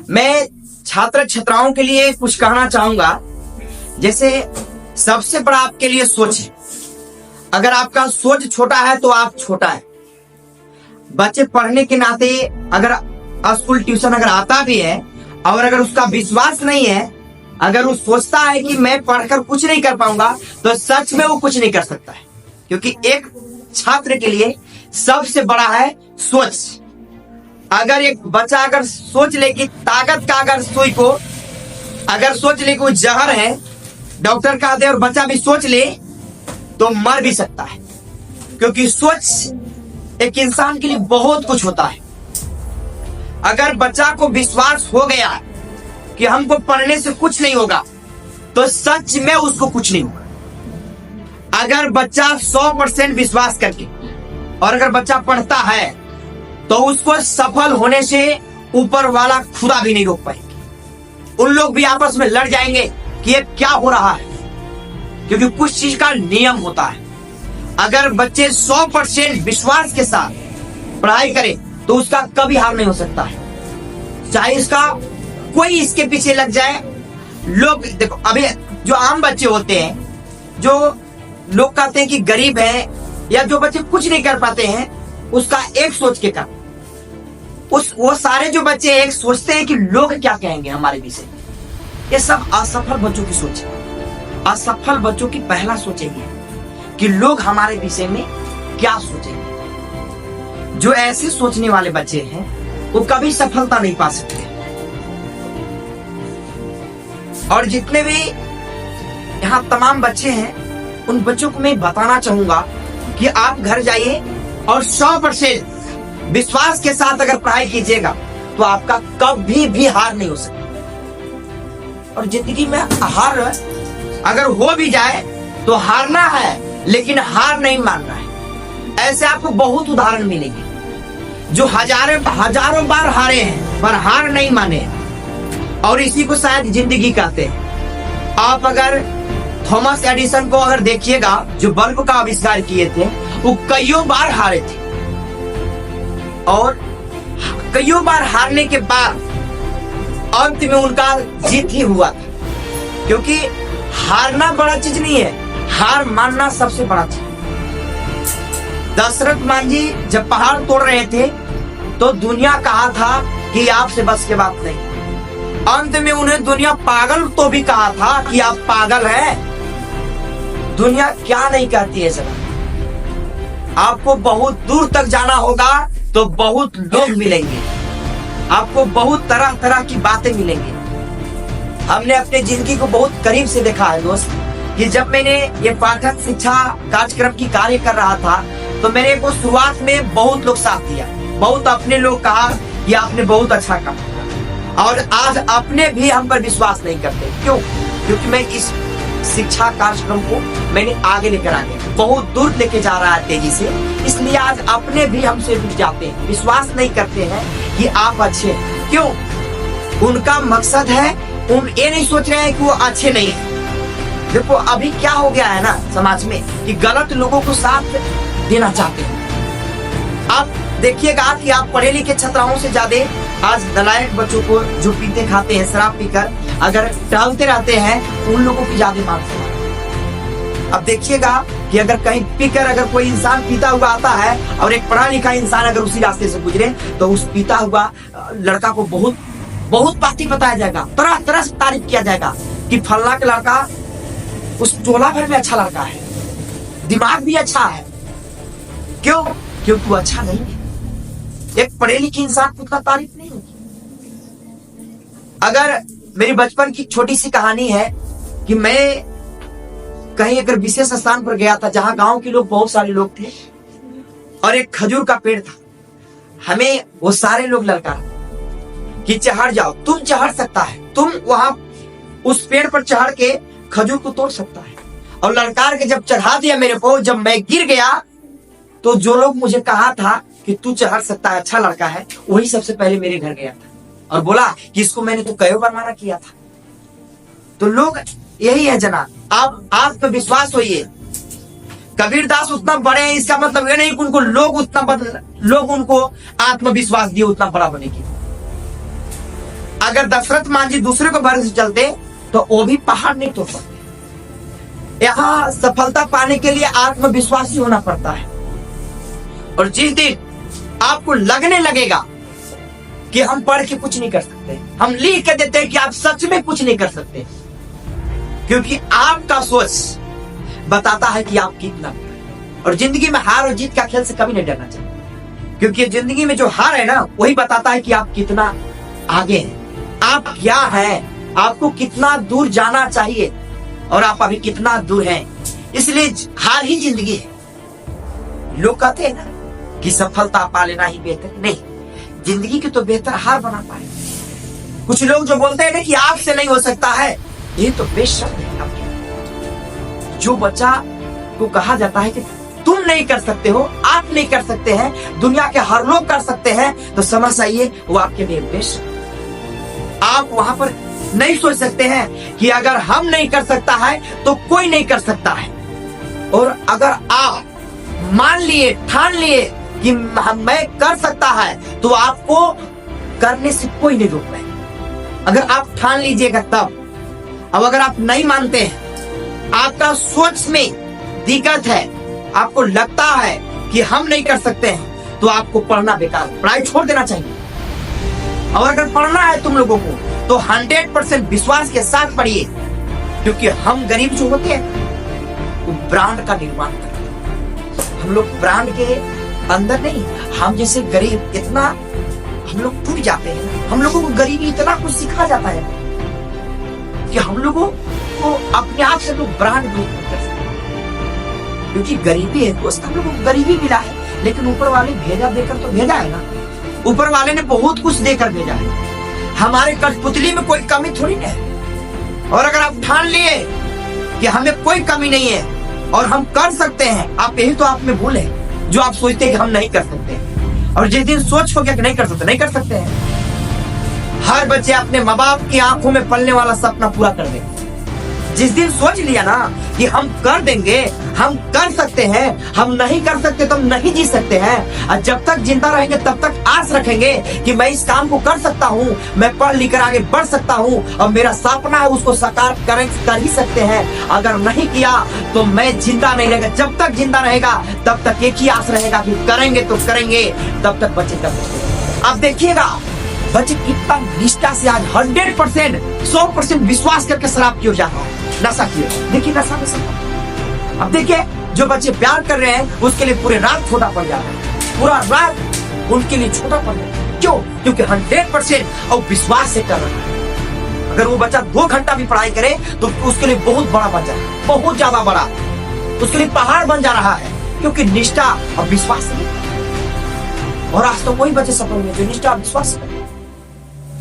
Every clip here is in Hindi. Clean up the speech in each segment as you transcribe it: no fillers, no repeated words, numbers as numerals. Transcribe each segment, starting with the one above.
मैं छात्र छात्राओं के लिए कुछ कहना चाहूंगा। जैसे सबसे बड़ा आपके लिए सोच है। अगर आपका सोच छोटा है तो आप छोटा है। बच्चे पढ़ने के नाते अगर स्कूल ट्यूशन अगर आता भी है और अगर उसका विश्वास नहीं है, अगर वो सोचता है कि मैं पढ़कर कुछ नहीं कर पाऊंगा, तो सच में वो कुछ नहीं कर सकता है। क्योंकि एक छात्र के लिए सबसे बड़ा है सोच। अगर एक बच्चा अगर सोच ले कि ताकत का अगर सुई को अगर सोच ले कि वो जहर है, डॉक्टर कहते हैं, और बच्चा भी सोच ले तो मर भी सकता है। क्योंकि सोच एक इंसान के लिए बहुत कुछ होता है। अगर बच्चा को विश्वास हो गया कि हमको पढ़ने से कुछ नहीं होगा, तो सच में उसको कुछ नहीं होगा। अगर बच्चा 100% विश्वास करके और अगर बच्चा पढ़ता है तो उसको सफल होने से ऊपर वाला खुदा भी नहीं रोक पाएंगे। उन लोग भी आपस में लड़ जाएंगे कि ये क्या हो रहा है, क्योंकि कुछ चीज का नियम होता है। अगर बच्चे 100% विश्वास के साथ पढ़ाई करें तो उसका कभी हार नहीं हो सकता है। चाहे इसका कोई इसके पीछे लग जाए। लोग देखो, अभी जो आम बच्चे होते हैं, जो लोग कहते हैं कि गरीब है या जो बच्चे कुछ नहीं कर पाते हैं, उसका एक सोच के कारण वो सारे जो बच्चे एक सोचते हैं कि लोग क्या कहेंगे हमारे विषय में। ये सब असफल बच्चों की सोच है। असफल बच्चों की पहला सोच यही है कि लोग हमारे विषय में क्या सोचेंगे। जो ऐसे सोचने वाले बच्चे हैं वो कभी सफलता नहीं पा सकते। और जितने भी यहाँ तमाम बच्चे हैं, उन बच्चों को मैं बताना चाहूंगा कि आप घर जाइए और 100% विश्वास के साथ अगर पढ़ाई कीजिएगा तो आपका कभी भी हार नहीं हो सकता। और जिंदगी में हार अगर हो भी जाए तो हारना है, लेकिन हार नहीं मानना है। ऐसे आपको बहुत उदाहरण मिलेंगे जो हजारों बार हारे हैं पर हार नहीं माने, और इसी को शायद जिंदगी कहते हैं। आप अगर थॉमस एडिसन को अगर देखिएगा, जो बल्ब का आविष्कार किए थे, वो कईयों बार हारे थे, और कईयों बार हारने के बाद अंत में उनका जीत ही हुआ था। क्योंकि हारना बड़ा चीज नहीं है, हार मानना सबसे बड़ा चीज। दशरथ मान जी जब पहाड़ तोड़ रहे थे तो दुनिया कहा था कि आपसे बस के बात नहीं। अंत में उन्हें दुनिया पागल तो भी कहा था कि आप पागल हैं। दुनिया क्या नहीं कहती है सर। आपको बहुत दूर तक जाना होगा तो बहुत लोग मिलेंगे, आपको बहुत तरह तरह की बातें मिलेंगी। हमने अपने जिंदगी को बहुत करीब से देखा है दोस्त, कि जब मैंने ये पाठक शिक्षा कार्यक्रम की कार्य कर रहा था तो मेरे को शुरुआत में बहुत लोग साथ दिया, बहुत अपने लोग कहा कि आपने बहुत अच्छा कहा, और आज अपने भी हम पर विश्वास नहीं करते। क्यों? क्योंकि मैं इस शिक्षा कार्यक्रम को मैंने आगे लेकर आ गया, बहुत दूर लेके जा रहा है तेजी से, इसलिए आज अपने भी हमसे रुक जाते हैं, विश्वास नहीं करते हैं कि आप अच्छे हैं। क्यों? उनका मकसद है, उन ये नहीं सोच रहे हैं कि वो अच्छे नहीं है। देखो अभी क्या हो गया है ना समाज में, कि गलत लोगों को साथ देना चाहते हैं। आप देखिएगा कि आप पढ़े लिखे छात्राओं से ज्यादा आज नलायक बच्चों को, जो पीते खाते हैं, शराब पीकर अगर टहलते रहते हैं, उन लोगों की ज्यादा मांग। अब देखिएगा कि अगर कहीं पीकर अगर कोई इंसान पीता हुआ आता है और एक पढ़ा लिखा इंसान अगर उसी रास्ते से गुजरे, तो उस पीता हुआ लड़का को बहुत बहुत बातें बताया जाएगा, तरह तरह से तारीफ किया जाएगा कि फल्ला का लड़का उस टोला भर में अच्छा लड़का है, दिमाग भी अच्छा है। क्यों? क्योंकि वो अच्छा नहीं है। एक पढ़े लिखे इंसान को उतना तारीफ नहीं होगी। अगर मेरी बचपन की छोटी सी कहानी है कि मैं कहीं अगर विशेष स्थान पर गया था जहां गांव के लोग, बहुत सारे लोग थे, और एक खजूर का पेड़ था। हमें वो सारे लोग ललकार कि चढ़ जाओ, तुम चढ़ सकता है, तुम वहां उस पेड़ पर चढ़ के खजूर को तोड़ सकता है। और ललकार के जब चढ़ा दिया मेरे को, जब मैं गिर गया तो जो लोग मुझे कहा था कि तू चढ़ सकता है, अच्छा लड़का है, वही सबसे पहले मेरे घर गया था और बोला कि इसको मैंने तो कई बार मना किया था। तो लोग यही है जनाब, आप आत्मविश्वास होइए। कबीरदास उतना बड़े हैं, इसका मतलब ये नहीं कि उनको लोग उनको आत्मविश्वास दिए उतना बड़ा बने की। अगर दशरथ मान जी दूसरे को भरोसे चलते तो वो भी पहाड़ नहीं तोड़ सकते। यहाँ सफलता पाने के लिए आत्मविश्वासी होना पड़ता है। और जिस दिन आपको लगने लगेगा कि हम पढ़ के कुछ नहीं कर सकते, हम लिख के देते हैं कि आप सच में कुछ नहीं कर सकते, क्योंकि आपका सोच बताता है कि आप कितना। और जिंदगी में हार और जीत का खेल से कभी नहीं डरना चाहिए, क्योंकि जिंदगी में जो हार है ना वही बताता है कि आप कितना आगे हैं, आप क्या हैं, आपको कितना दूर जाना चाहिए और आप अभी कितना दूर हैं। इसलिए हार ही जिंदगी है। लोग कहते हैं ना कि सफलता पा लेना ही बेहतर, नहीं, जिंदगी की तो बेहतर हार बना पाए। कुछ लोग जो बोलते हैं ना कि आपसे नहीं हो सकता है, ये तो बेशक है। आपके जो बच्चा को कहा जाता है कि तुम नहीं कर सकते हो, आप नहीं कर सकते हैं, दुनिया के हर लोग कर सकते हैं, तो समझ आइए वो आपके लिए बेशक। आप वहां पर नहीं सोच सकते हैं कि अगर हम नहीं कर सकता है तो कोई नहीं कर सकता है। और अगर आप मान लिए, ठान लिए कि मैं कर सकता है, तो आपको करने से कोई नहीं रोक पाएगा। अगर आप ठान लीजिएगा तब। अब अगर आप नहीं मानते हैं, आपका सोच में दिक्कत है, आपको लगता है कि हम नहीं कर सकते हैं, तो आपको पढ़ना बेकार, पढ़ाई छोड़ देना चाहिए। और अगर पढ़ना है तुम लोगों को तो 100% विश्वास के साथ पढ़िए, क्योंकि हम गरीब जो होते हैं वो ब्रांड का निर्माण करते हैं। हम लोग ब्रांड के अंदर नहीं, हम जैसे गरीब इतना हम लोग टूट जाते हैं। हम लोगों को गरीबी इतना कुछ सिखा जाता है कि हम लोगों को अपने आप से लोग ब्रांड नहीं कर सकते, क्योंकि गरीबी है दोस्त। हम लोगों को गरीबी मिला है, लेकिन ऊपर वाले भेजा देकर तो भेजा है ना। ऊपर वाले ने बहुत कुछ देकर भेजा है। हमारे कठपुतली में कोई कमी थोड़ी नहीं है। और अगर आप ठान लिए कि हमें कोई कमी नहीं है और हम कर सकते हैं, आप यही तो आप में भूल है जो आप सोचते हैं कि हम नहीं कर सकते। और जिस दिन सोच हो गया कि नहीं कर सकते, नहीं कर सकते हैं। हर बच्चे अपने माँ बाप की आंखों में पलने वाला सपना पूरा कर देंगे। जिस दिन सोच लिया ना कि हम कर देंगे, हम कर सकते हैं, हम नहीं कर सकते तो हम नहीं जी सकते हैं। और जब तक जिंदा रहेंगे तब तक आस रखेंगे कि मैं इस काम को कर सकता हूँ, मैं पढ़ लिख कर आगे बढ़ सकता हूँ, और मेरा सपना है उसको साकार कर ही सकते हैं। अगर नहीं किया तो मैं जिंदा नहीं रहेगा। जब तक जिंदा रहेगा तब तक एक ही आस रहेगा कि करेंगे तो करेंगे, तब तक बच्चे कर सकते। अब देखिएगा बच्चे कितना निष्ठा से आज 100%, 100% विश्वास करके शराब की ओर जाता है, नशा की ओर। देखिए नशा में सब। अब देखिए जो बच्चे प्यार कर रहे हैं उसके लिए पूरे रात छोटा पड़ जाता है, पूरा रात उनके लिए छोटा पड़ जाता है। क्यों? क्योंकि 100% और विश्वास से कर रहा है। अगर वो बच्चा 2 घंटा भी पढ़ाई करे तो उसके लिए बहुत बड़ा बन जाए, बहुत ज्यादा बड़ा, उसके लिए पहाड़ बन जा रहा है, क्योंकि निष्ठा और विश्वास नहीं। और आज तो वही बच्चे सफल हुए जो निष्ठा और विश्वास से।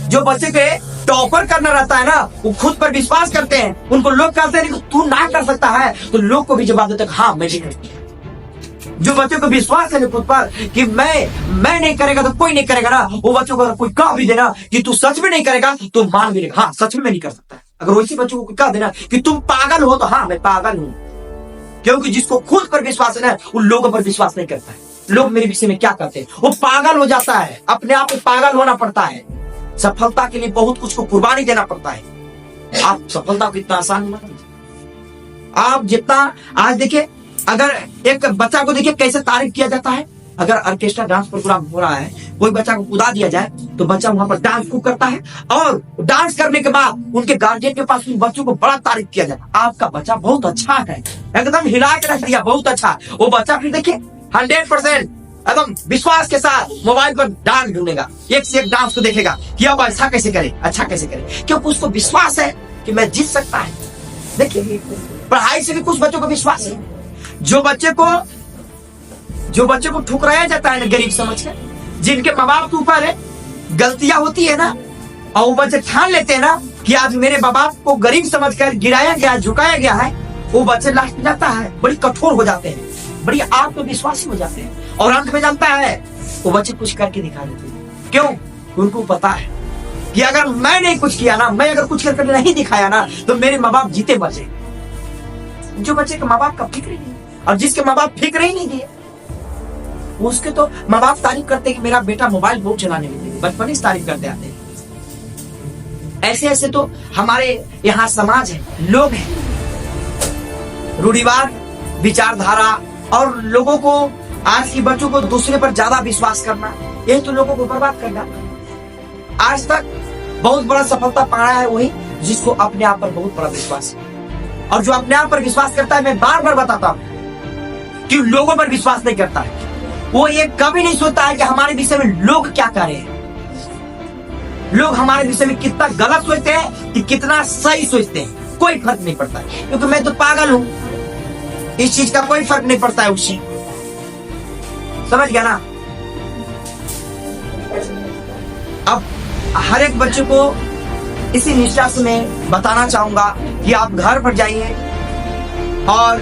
जो बच्चे के टॉपर करना रहता है ना, वो खुद पर विश्वास करते हैं। उनको लोग कहते हैं कि तू ना कर सकता है, तो लोग को भी जवाब देते हैं हाँ मैं नहीं करता। जो बच्चों को विश्वास है खुद पर कि मैं नहीं करेगा तो कोई नहीं करेगा ना, वो बच्चों को कोई कह भी देना कि तू सच में नहीं करेगा तो मान भी लेगा हाँ सच में मैं नहीं कर सकता। अगर वैसे बच्चों को कह देना कि तुम पागल हो तो हाँ मैं पागल हूँ, क्योंकि जिसको खुद पर विश्वास है ना उन लोगों पर विश्वास नहीं करता है। लोग मेरे विषय में क्या करते हैं, वो पागल हो जाता है। अपने आप को पागल होना पड़ता है। सफलता के लिए बहुत कुछ को कुर्बानी देना पड़ता है। आप सफलता को इतना आसान मत लीजिए। आप जितना आज देखिए, अगर एक बच्चा को देखिए कैसे तारीफ किया जाता है। अगर ऑर्केस्ट्रा डांस प्रोग्राम हो रहा है, कोई बच्चा को कूदा दिया जाए तो बच्चा वहां पर डांस खूब करता है, और डांस करने के बाद उनके गार्जियन के पास उन बच्चों को बड़ा तारीफ किया जाता है। आपका बच्चा बहुत अच्छा है, एकदम हिला के रख दिया, बहुत अच्छा। वो बच्चा फिर देखिए 100% एकदम विश्वास के साथ मोबाइल पर डांस ढूंढेगा, एक से एक डांस को देखेगा कि अब ऐसा कैसे करे, अच्छा कैसे करे, क्योंकि उसको विश्वास है कि मैं जीत सकता है। देखिए पढ़ाई से भी कुछ बच्चों को विश्वास है। जो बच्चे को ठुकराया जाता है ना गरीब समझकर, जिनके माँ बाप के ऊपर गलतियां होती है ना, और वो बच्चे ठान लेते हैं ना कि आज मेरे माँ बाप को गरीब समझकर गिराया गया, झुकाया गया है, वो बच्चे लास्ट में जाता है बड़ी कठोर हो जाते हैं, बड़ी आत्मविश्वासी हो जाते हैं, और अंत में जानता है वो बच्चे कुछ करके दिखा देते हैं। क्यों? उनको पता है कि अगर मैं नहीं कुछ किया ना, मैं अगर कुछ करके नहीं दिखाया ना, तो मेरे माँ बाप जीते बचे। जो बच्चे के माँ बाप का फिक्र ही नहीं, और जिसके माँ बाप फिक्र ही नहीं दिए, उसके तो माँ बाप तारीफ करते कि मेरा बेटा मोबाइल बहुत चलाने लगे, बचपन से तारीफ करते आते हैं। ऐसे ऐसे तो हमारे यहाँ समाज है, लोग हैं। रूढ़िवाद, विचारधारा और लोगों को, आज की बच्चों को दूसरे पर ज्यादा विश्वास करना, यही तो लोगों को बर्बाद करना। आज तक बहुत बड़ा सफलता पाया है वही जिसको अपने आप पर बहुत बड़ा विश्वास है। और जो अपने आप पर विश्वास करता है, मैं बार बार बताता हूं कि लोगों पर विश्वास नहीं करता है। वो ये कभी नहीं सोचता है कि हमारे विषय में लोग क्या कह रहे हैं, लोग हमारे विषय में कितना गलत सोचते हैं कि कितना सही सोचते हैं, कोई फर्क नहीं पड़ता है। क्योंकि मैं तो पागल हूं, इस चीज का कोई फर्क नहीं पड़ता है उससे। समझ गया ना? अब हर एक बच्चे को इसी निष्ठा से मैं बताना चाहूंगा कि आप घर पर जाइए और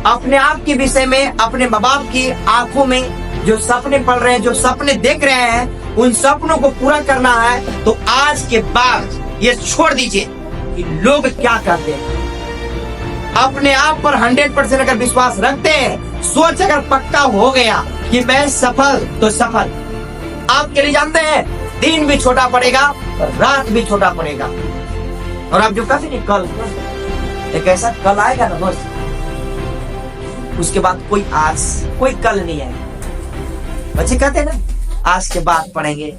अपने आप के विषय में, अपने माँ बाप की आंखों में जो सपने पड़ रहे हैं, जो सपने देख रहे हैं, उन सपनों को पूरा करना है। तो आज के बाद ये छोड़ दीजिए कि लोग क्या कहते हैं। अपने आप पर 100% अगर विश्वास रखते हैं, सोच अगर पक्का हो गया कि मैं सफल तो सफल, आपके लिए जानते हैं दिन भी छोटा पड़ेगा, रात भी छोटा पड़ेगा। और आप जो कहते नहीं, कल एक ऐसा कल आएगा ना बस, उसके बाद कोई आज, कोई कल नहीं आएगा। बच्चे कहते हैं ना आज के बाद पढ़ेंगे,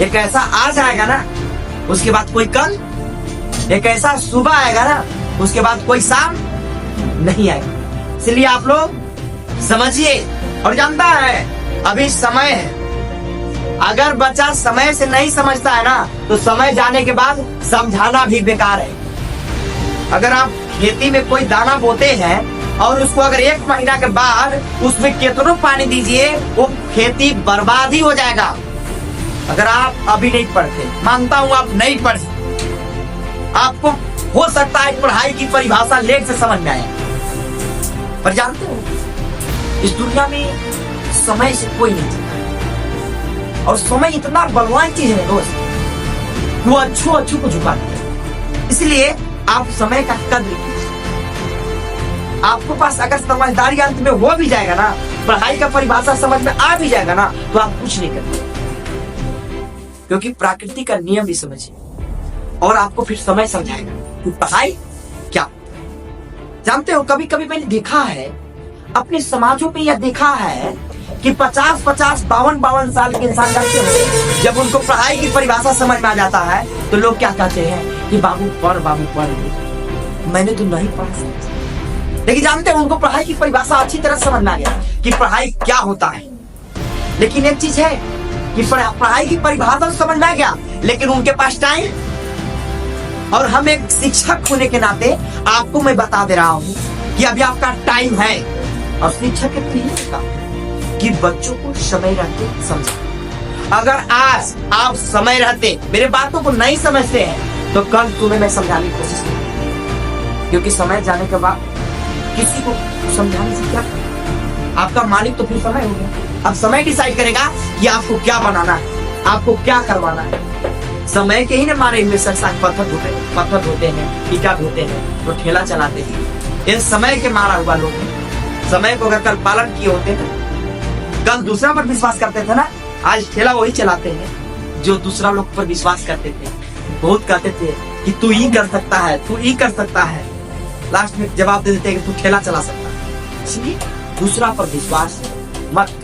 एक ऐसा आज आएगा ना, उसके बाद कोई कल, एक ऐसा सुबह आएगा ना, उसके बाद कोई शाम नहीं आएगा। इसलिए आप लोग समझिए और जानता है अभी समय है। अगर बच्चा समय से नहीं समझता है ना, तो समय जाने के बाद समझाना भी बेकार है। अगर आप खेती में कोई दाना बोते हैं और उसको अगर 1 महीना के बाद उसमें कितना पानी दीजिए, वो खेती बर्बाद ही हो जाएगा। अगर आप अभी नहीं पढ़ते, मानता हूं आप नहीं पढ़ते, आपको हो सकता है पढ़ाई की परिभाषा लेट से समझ में आए, पर जानते हो इस दुनिया में समय से कोई नहीं जीता। और समय इतना बलवान चीज है दोस्त, वो अच्छू को झुका देता। इसलिए आप समय का कद्र कीजिए। आपके पास अगर समझदारी अंत में हो भी जाएगा ना, पढ़ाई का परिभाषा समझ में आ भी जाएगा ना, तो आप कुछ नहीं करते, क्योंकि प्रकृति का नियम भी समझिए और आपको फिर समय समझाएगा कि पढ़ाई क्या। जानते हो कभी कभी मैंने देखा है अपने समाजों में, यह देखा है कि 50-50, 52-52 साल के इंसान रहते हैं, जब उनको पढ़ाई की परिभाषा समझ में आ जाता है तो लोग क्या कहते हैं कि बाबू पढ़ मैंने तो नहीं पढ़ा। लेकिन जानते हैं उनको पढ़ाई की परिभाषा अच्छी तरह समझ में आ गया कि पढ़ाई क्या होता है। लेकिन एक चीज है कि पढ़ाई की परिभाषा समझ में आ गया, लेकिन उनके पास टाइम। और हम एक शिक्षक होने के नाते आपको मैं बता दे रहा हूँ कि अभी आपका टाइम है, और शिक्षक कि बच्चों को समय रहते समझा। अगर आज आप समय रहते मेरे बातों को नहीं समझते हैं, तो कल तुम्हें मैं समझाने की कोशिश करूंगा, क्योंकि समय जाने के बाद किसी को समझाने से क्या, आपका मालिक तो फिर समय हो गया। अब समय डिसाइड करेगा कि आपको क्या बनाना है, आपको क्या करवाना है। समय के ही न मारे हुए संसार पत्थर धोते हैं, ईटा धोते हैं, तो ठेला चलाते हैं। ये समय के मारा हुआ लोग हैं। समय को अगर कल पालन किए होते ना, कल दूसरा पर विश्वास करते थे ना, आज ठेला वही चलाते हैं जो दूसरा लोग पर विश्वास करते थे। बहुत कहते थे कि तू ही कर सकता है, तू ही कर सकता है, लास्ट में जवाब दे देते हैं कि तू ठेला चला सकता है। इसलिए दूसरा पर विश्वास मत